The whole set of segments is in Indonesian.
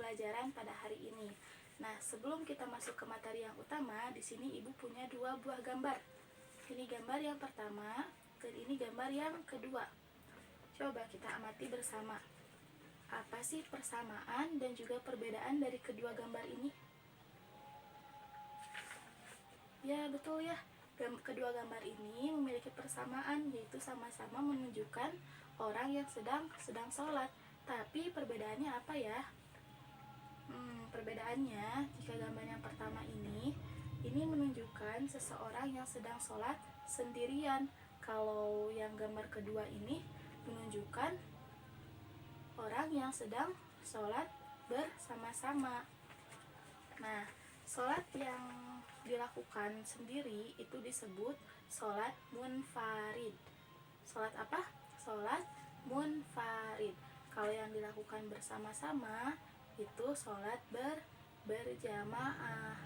pembelajaran pada hari ini. Nah, sebelum kita masuk ke materi yang utama, di sini Ibu punya 2 buah gambar. Ini gambar yang pertama dan ini gambar yang kedua. Coba kita amati bersama. Apa sih persamaan dan juga perbedaan dari kedua gambar ini? Ya, betul ya. Kedua gambar ini memiliki persamaan, yaitu sama-sama menunjukkan orang yang sedang sholat. Tapi perbedaannya apa ya? Perbedaannya, jika gambar yang pertama ini menunjukkan seseorang yang sedang sholat sendirian. Kalau yang gambar kedua ini menunjukkan orang yang sedang sholat bersama-sama. Nah, sholat yang dilakukan sendiri itu disebut sholat munfarid. Sholat apa? Sholat munfarid. Kalau yang dilakukan bersama-sama itu sholat berjamaah.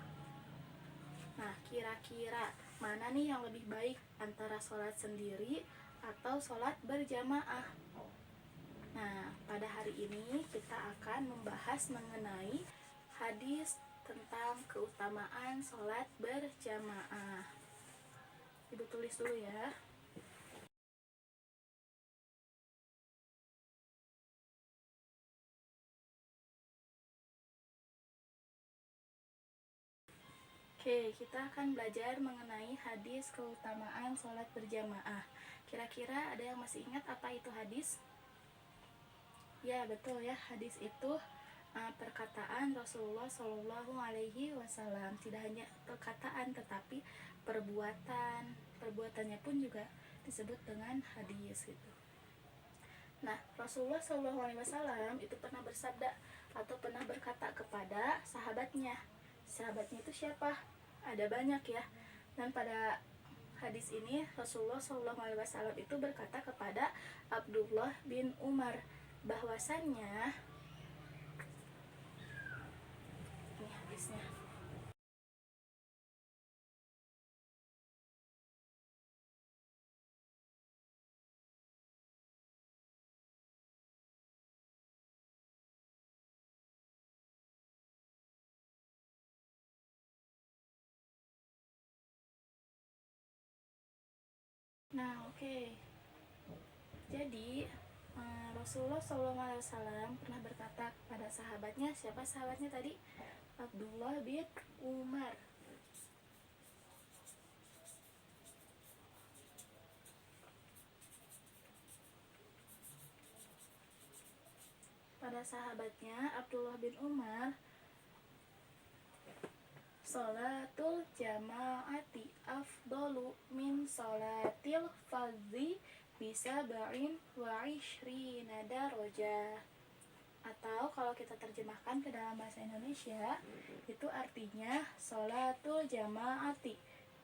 Nah, kira-kira mana nih yang lebih baik antara sholat sendiri atau sholat berjamaah? Nah, pada hari ini kita akan membahas mengenai hadis tentang keutamaan sholat berjamaah. Ibu tulis dulu ya. Oke, kita akan belajar mengenai hadis keutamaan sholat berjamaah. Kira-kira ada yang masih ingat apa itu hadis? Ya, betul ya, hadis itu perkataan Rasulullah Shallallahu Alaihi Wasallam. Tidak hanya perkataan, tetapi perbuatannya pun juga disebut dengan hadis gitu. Nah, Rasulullah Shallallahu Alaihi Wasallam itu pernah bersabda atau pernah berkata kepada sahabatnya. Sahabatnya itu siapa? Ada banyak ya. Dan pada hadis ini Rasulullah Shallallahu Alaihi Wasallam itu berkata kepada Abdullah bin Umar bahwasannya, ini hadisnya. Nah, oke. Jadi Rasulullah SAW pernah berkata kepada sahabatnya. Siapa sahabatnya tadi? Abdullah bin Umar. Pada sahabatnya Abdullah bin Umar, sholatul jama'ati afdalu min sholatil fardhi bisa ba'in wa ishrina darajah. Atau kalau kita terjemahkan ke dalam bahasa Indonesia, itu artinya sholatul jama'ati,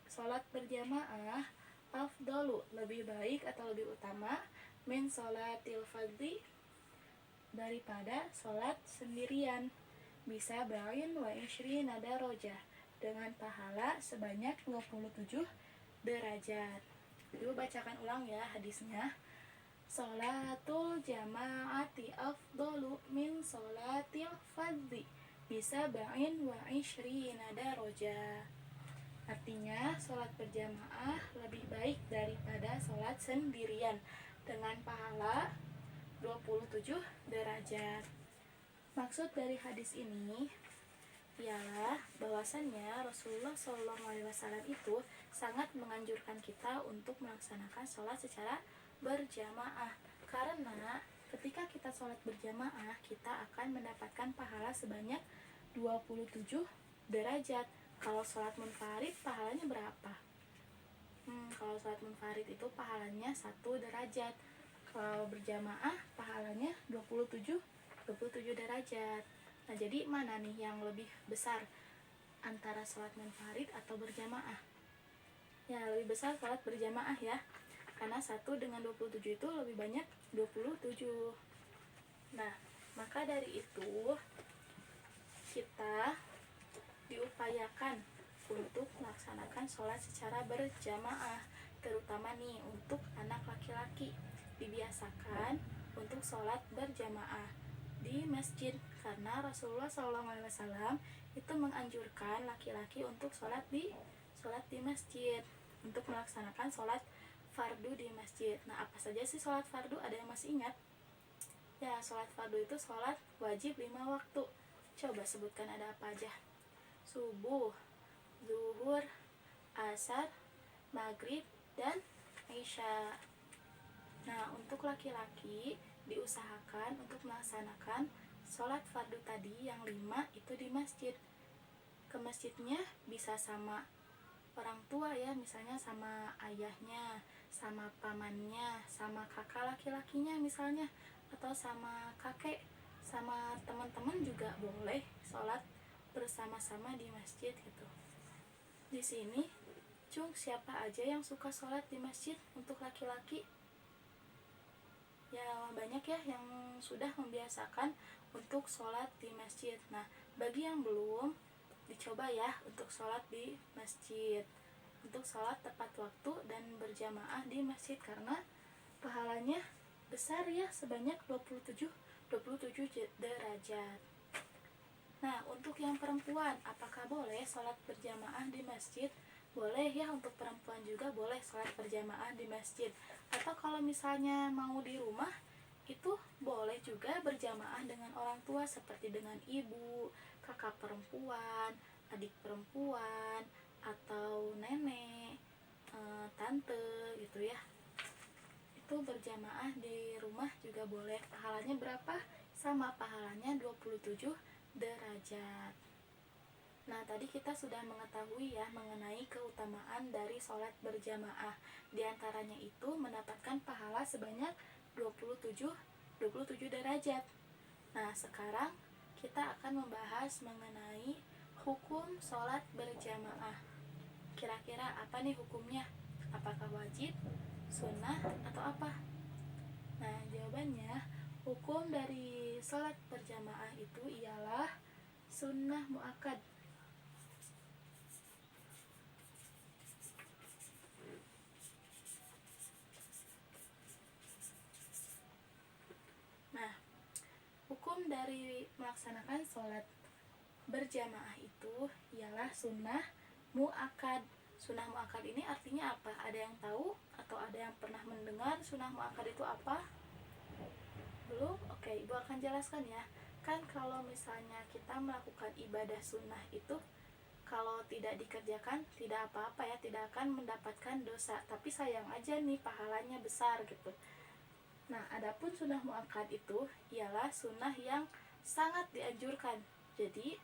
sholat berjamaah, afdalu, lebih baik atau lebih utama, min sholatil fardhi, daripada sholat sendirian, bisa ba'in wa ishrina darajah, dengan pahala sebanyak 27 derajat. Dulu bacakan ulang ya hadisnya. Sholatul jama'ati afdalu min sholatil fardhi bisa ba'in wa ishrina darajah. Artinya sholat berjamaah lebih baik daripada sholat sendirian dengan pahala 27 derajat. Maksud dari hadis ini ialah bahwasannya Rasulullah SAW itu sangat menganjurkan kita untuk melaksanakan sholat secara berjamaah, karena ketika kita sholat berjamaah kita akan mendapatkan pahala sebanyak 27 derajat. Kalau sholat munfarid pahalanya berapa? Kalau sholat munfarid itu pahalanya 1 derajat. Kalau berjamaah pahalanya 27 derajat. Nah, jadi mana nih yang lebih besar antara sholat munfarid atau berjamaah? Ya, lebih besar sholat berjamaah ya, karena 1 dengan 27 itu lebih banyak 27. Nah, maka dari itu kita diupayakan untuk melaksanakan sholat secara berjamaah, terutama nih untuk anak laki-laki. Dibiasakan untuk sholat berjamaah di masjid, karena Rasulullah SAW itu menganjurkan laki-laki untuk sholat di masjid, untuk melaksanakan sholat fardu di masjid. Nah, apa saja sih sholat fardu? Ada yang masih ingat? Ya, sholat fardu itu sholat wajib 5 waktu. Coba sebutkan ada apa aja. Subuh, zuhur, asar, maghrib, dan isya. Nah, untuk laki-laki diusahakan untuk melaksanakan sholat fardu tadi yang 5 itu di masjid. Ke masjidnya bisa sama orang tua ya, misalnya sama ayahnya, sama pamannya, sama kakak laki-lakinya misalnya, atau sama kakek, sama teman-teman juga boleh sholat bersama-sama di masjid gitu. Di sini, Cung, siapa aja yang suka sholat di masjid untuk laki-laki? Ya, banyak ya yang sudah membiasakan untuk sholat di masjid. Nah, bagi yang belum, dicoba ya untuk sholat di masjid, untuk sholat tepat waktu dan berjamaah di masjid, karena pahalanya besar ya, sebanyak 27 derajat. Nah, untuk yang perempuan, apakah boleh sholat berjamaah di masjid? Boleh ya, untuk perempuan juga boleh sholat berjamaah di masjid. Atau kalau misalnya mau di rumah, itu boleh juga berjamaah dengan orang tua, seperti dengan ibu, kakak perempuan, adik perempuan, atau nenek, tante gitu ya. Itu berjamaah di rumah juga boleh. Pahalanya berapa? Sama, pahalanya 27 derajat. Nah, tadi kita sudah mengetahui ya mengenai keutamaan dari sholat berjamaah. Di antaranya itu mendapatkan pahala sebanyak 27 derajat. Nah, sekarang kita akan membahas mengenai hukum sholat berjamaah. Kira-kira apa nih hukumnya? Apakah wajib, sunnah, atau apa? Nah, jawabannya, hukum dari sholat berjamaah itu ialah sunnah muakkad. Nah, hukum dari melaksanakan sholat berjamaah itu ialah sunnah muakkad. Sunnah muakkad ini artinya apa? Ada yang tahu atau ada yang pernah mendengar sunnah muakkad itu apa? Belum? Oke, Ibu akan jelaskan ya. Kan kalau misalnya kita melakukan ibadah sunnah itu, kalau tidak dikerjakan tidak apa-apa ya, tidak akan mendapatkan dosa, tapi sayang aja nih pahalanya besar gitu. Nah, adapun sunnah muakkad itu ialah sunnah yang sangat dianjurkan. Jadi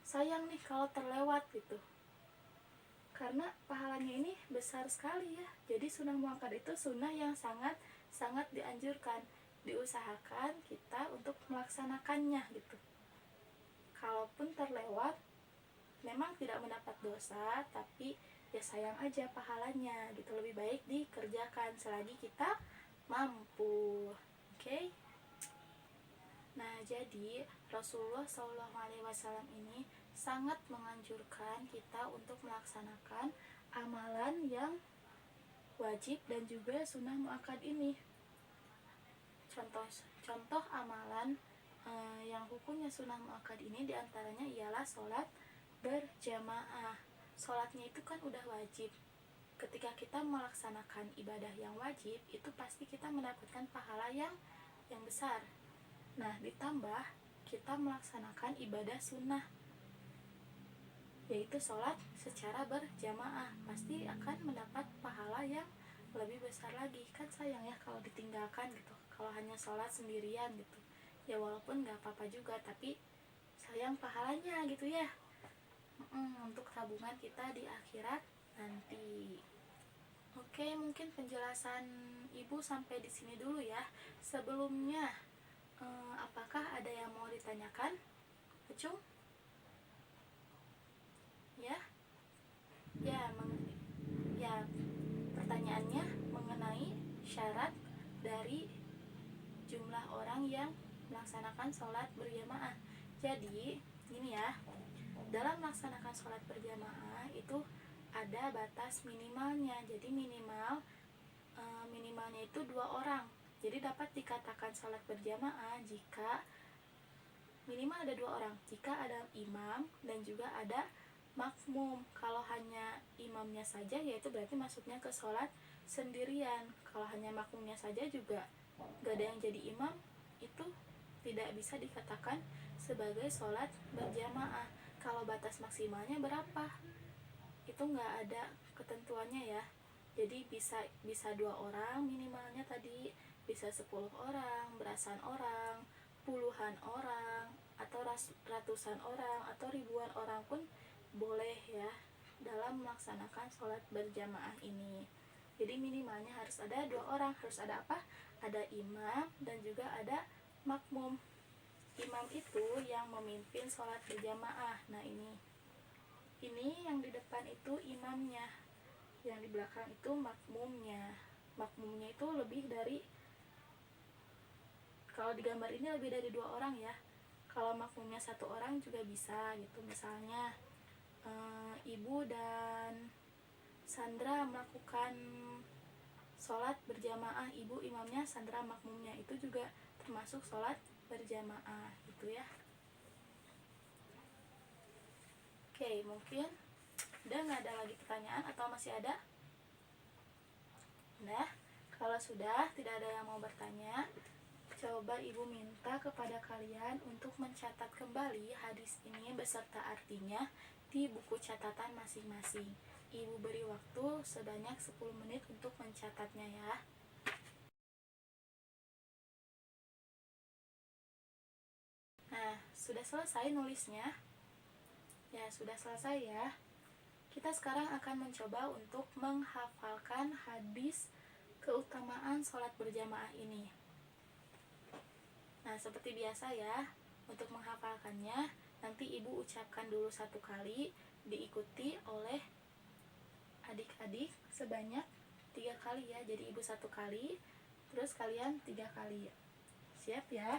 sayang nih kalau terlewat gitu, karena pahalanya ini besar sekali ya. Jadi sunnah muakkad itu sunnah yang sangat dianjurkan, diusahakan kita untuk melaksanakannya gitu. Kalaupun terlewat, memang tidak mendapat dosa, tapi ya sayang aja pahalanya gitu. Lebih baik dikerjakan selagi kita mampu. Oke? Nah, jadi Rasulullah SAW ini sangat menganjurkan kita untuk melaksanakan amalan yang wajib dan juga sunnah muakkad ini. Contoh amalan yang hukumnya sunnah muakkad ini diantaranya ialah sholat berjamaah. Sholatnya itu kan udah wajib. Ketika kita melaksanakan ibadah yang wajib, itu pasti kita mendapatkan pahala yang besar. Nah, ditambah kita melaksanakan ibadah sunnah, yaitu sholat secara berjamaah, pasti akan mendapat pahala yang lebih besar lagi. Kan sayang ya kalau ditinggalkan gitu, kalau hanya sholat sendirian gitu. Ya walaupun gak apa-apa juga, tapi sayang pahalanya gitu ya. Untuk tabungan kita di akhirat nanti. Oke, mungkin penjelasan Ibu sampai di sini dulu ya. Sebelumnya, apakah ada yang mau ditanyakan, Acung? Ya, pertanyaannya mengenai syarat dari jumlah orang yang melaksanakan sholat berjamaah. Jadi, gini ya, dalam melaksanakan sholat berjamaah itu ada batas minimalnya. Jadi minimalnya itu 2 orang. Jadi dapat dikatakan sholat berjamaah jika minimal ada 2 orang. Jika ada imam dan juga ada makmum. Kalau hanya imamnya saja, yaitu berarti masuknya ke sholat sendirian. Kalau hanya makmumnya saja juga gak ada yang jadi imam, itu tidak bisa dikatakan sebagai sholat berjamaah. Kalau batas maksimalnya berapa? Itu nggak ada ketentuannya ya. Jadi bisa 2 orang minimalnya tadi, bisa 10 orang, belasan orang, puluhan orang, atau ratusan orang, atau ribuan orang pun boleh ya dalam melaksanakan sholat berjamaah ini. Jadi minimalnya harus ada 2 orang. Harus ada apa? Ada imam dan juga ada makmum. Imam itu yang memimpin sholat berjamaah. Nah ini yang di depan itu imamnya, yang di belakang itu makmumnya. Makmumnya itu lebih dari, kalau di gambar ini lebih dari 2 orang ya. Kalau makmumnya 1 orang juga bisa gitu. Misalnya ibu dan Sandra melakukan sholat berjamaah, ibu imamnya, Sandra makmumnya, itu juga termasuk sholat berjamaah gitu ya. Oke, mungkin udah nggak ada lagi pertanyaan atau masih ada? Nah, kalau sudah tidak ada yang mau bertanya, coba ibu minta kepada kalian untuk mencatat kembali hadis ini beserta artinya di buku catatan masing-masing. Ibu beri waktu sebanyak 10 menit untuk mencatatnya ya. Nah, sudah selesai nulisnya? Ya, sudah selesai ya. Kita sekarang akan mencoba untuk menghafalkan hadis keutamaan sholat berjamaah ini. Nah, seperti biasa ya, untuk menghafalkannya, nanti ibu ucapkan dulu 1 kali, diikuti oleh adik-adik sebanyak 3 kali ya. Jadi ibu 1 kali, terus kalian 3 kali. Siap ya?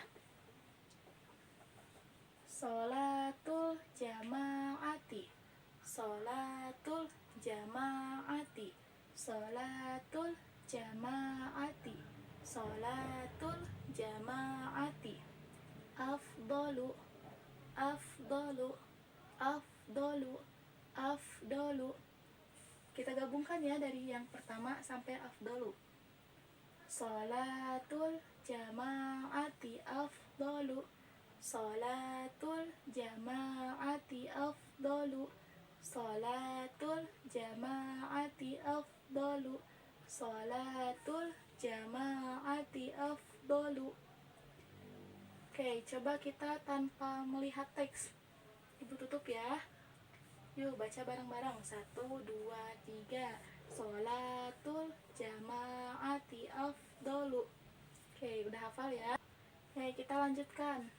Sholatul jama'ati, sholatul jama'ati, sholatul jama'ati, sholatul jama'ati. Afdolu, afdolu, afdolu, afdolu. Kita gabungkan ya dari yang pertama sampai afdolu. Sholatul jama'ati afdolu, sholatul jama'ati afdolu, sholatul jama'ati afdolu, sholatul jama'ati afdolu. Oke, coba kita tanpa melihat teks. Ibu tutup ya. Yuk baca bareng-bareng. 1, 2, 3. Sholatul jama'ati afdolu. Oke, udah hafal ya. Oke, kita lanjutkan.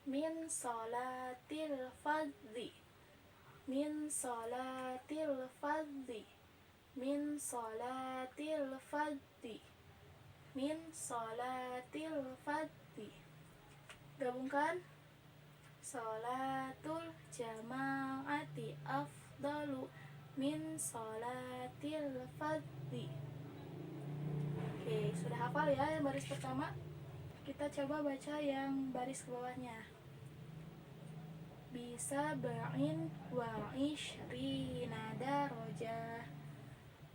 Min sholatil fardhi, min sholatil fardhi, min sholatil fardhi, min sholatil fardhi. Gabungkan. Sholatul jama'ati afdalu min sholatil fardhi. Oke, sudah hafal ya yang baris pertama? Kita coba baca yang baris ke bawahnya. Bisa ba'in wa ishrina darajah,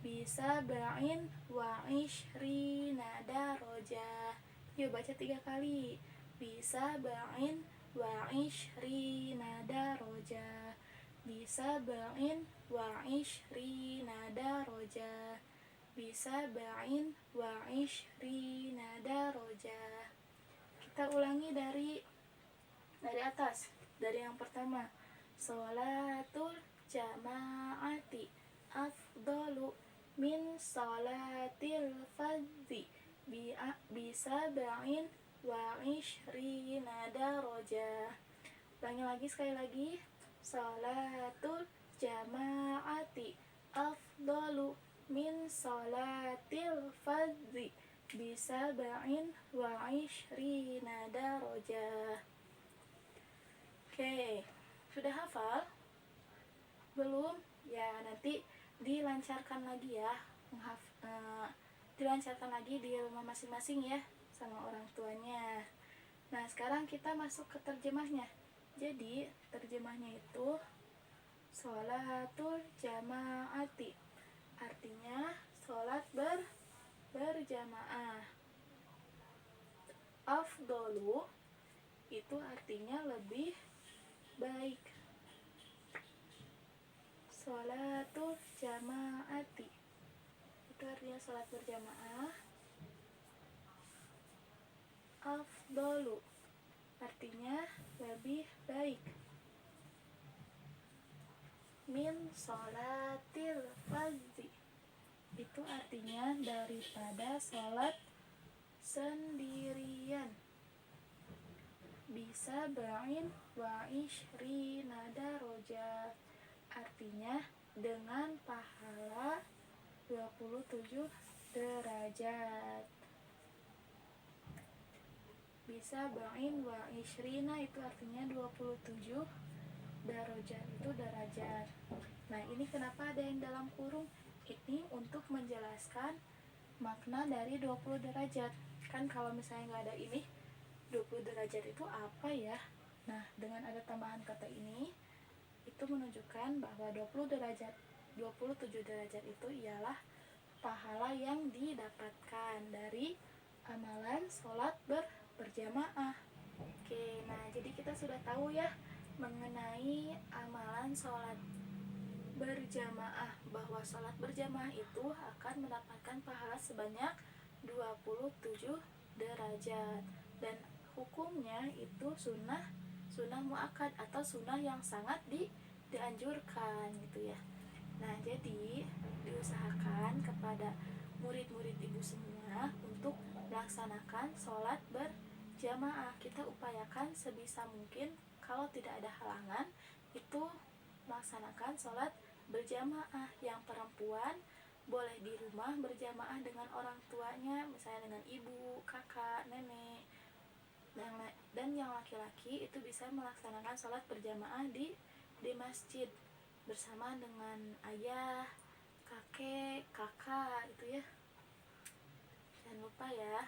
bisa ba'in wa ishrina darajah. Yuk baca 3 kali. Bisa ba'in wa ishrina darajah, bisa ba'in wa ishrina darajah, bisa ba'in wa ishrina darajah. Kita ulangi dari atas, dari yang pertama. Sholatul jama'ati afdalu min sholatil fardhi bisa ba'in wa ishrina darajah. Ulangi lagi sekali lagi. Sholatul jama'ati afdalu min sholatil fardhi bisa ba'in wa ishrina darajah. Oke, sudah hafal? Belum? Ya, nanti dilancarkan lagi ya. Dilancarkan lagi di rumah masing-masing ya, sama orang tuanya. Nah, sekarang kita masuk ke terjemahnya. Jadi, terjemahnya itu sholatul jamaati. Artinya, sholat berjamaah. Afdolu itu artinya lebih baik. Sholatul jamaati itu artinya sholat berjamaah. Afdolu artinya lebih baik. Min sholatil fardhi itu artinya daripada sholat sendirian. Bisa ba'in wa ishrina darajat artinya dengan pahala 27 derajat. Bisa ba'in wa ishrina itu artinya 27, darajat itu derajat. Nah, ini kenapa ada yang dalam kurung? Ini untuk menjelaskan makna dari 20 derajat. Kan kalau misalnya nggak ada ini, 20 derajat itu apa ya? Nah, dengan ada tambahan kata ini, itu menunjukkan bahwa 27 derajat itu ialah pahala yang didapatkan dari amalan sholat berjamaah. Oke, nah jadi kita sudah tahu ya mengenai amalan sholat berjamaah, bahwa sholat berjamaah itu akan mendapatkan pahala sebanyak 27 derajat, dan hukumnya itu sunnah muakkad atau sunnah yang sangat dianjurkan gitu ya. Nah, jadi diusahakan kepada murid-murid ibu semua untuk melaksanakan sholat berjamaah. Kita upayakan sebisa mungkin kalau tidak ada halangan itu melaksanakan sholat berjamaah. Yang perempuan boleh di rumah berjamaah dengan orang tuanya, misalnya dengan ibu, kakak, nenek. Dan yang laki-laki itu bisa melaksanakan sholat berjamaah di masjid bersama dengan ayah, kakek, kakak itu ya. Jangan lupa ya.